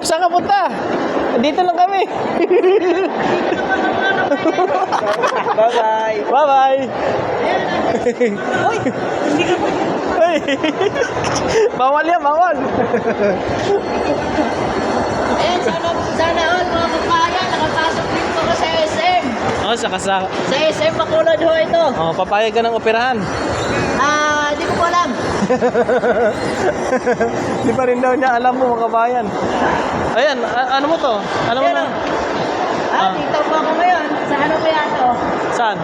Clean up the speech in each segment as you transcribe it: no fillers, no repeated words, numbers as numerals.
saan ka punta? Dito lang kami. Bye-bye. Bye-bye. Uy, hindi ka pa. Hey. Bawal yan, bawal. Ayan, sana all mga kabayan, nakapasok din ko sa SM. Oh, sa Sa SM Bacolod ho ito. Oh, papayag ka ng operahan. Di ko po alam. Di pa rin daw niya alam mo, mga kabayan. Ayan, ano mo to? Ano mo na? Dito po ako ngayon. Sa ano kaya to? Saan?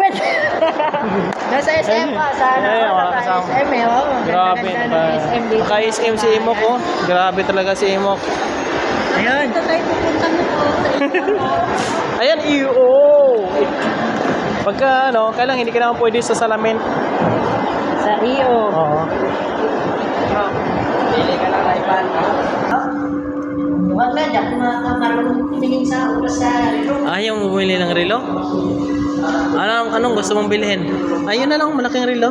Wait. Nasa SM pa. Sana Ayun, all wala nasa kasama. SM eh. Oh. Grabe. Ganda ng SM dito. Naka-SM si Imok, oh. Grabe talaga si Imok. Ayun. Ito tayo pupunta mo po. Ayan, iyo. Pagka, kailang hindi ka naman pwede sa salamin. Sa iyo. Oo. Pili ka lang, Ivan. Huwag na, di ako marunong tumingin sa oras sa relo. Ayaw mo bumili ng relo? Anong gusto mong bilhin? Ayun na lang, malaking relo.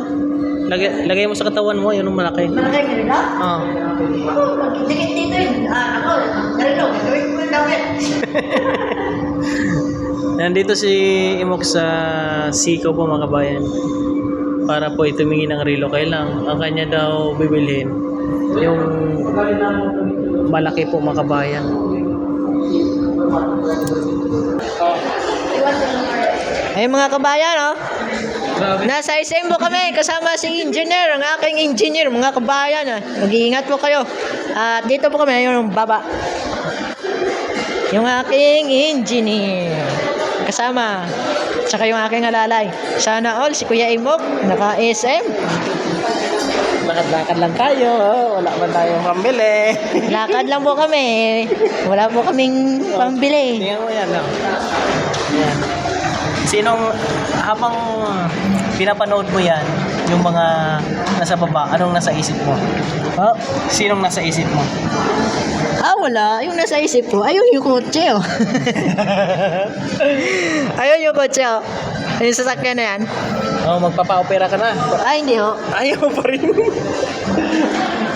Lagay mo sa katawan mo, yun ang malaki. Malaki ka relo? Oo. Dikit dito yun. Ako, relo. Gagawin ko yung dawit. Nandito si Imok sa Siko po, mga kabayan. Para po itumingin ng relo. Kailang ang kanya daw bibilhin yung malaki po, mga kabayan. Ayun mga kabayan, oh. Grabe. Nasa SM po kami, kasama si engineer, ang aking engineer, mga kabayan. Mag-iingat po kayo. At dito po kami, yung baba. Yung aking engineer. Kasama. Tsaka yung aking alalay. Sana all, si Kuya Imok, naka-SM. Lakad-lakad lang tayo. Wala man tayong pambili. Lakad lang po kami. Wala po kaming pambili. Tingnan mo yan. Yan. Sinong, habang pinapanood mo yan, yung mga nasa baba, anong nasa isip mo? Oh. Sinong nasa isip mo? Wala. Yung nasa isip ko, ayun yung kotse, oh. Ayun yung kotse, oh. Yung sasakyan na yan. Oh, magpapa-opera ka na. Hindi, oh. Ayaw pa rin.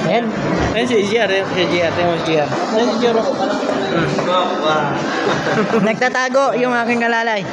Ayan. Ayun si GR, si GR, tingnan mo si GR. Ayun si GR. Nagtatago yung aking alalay.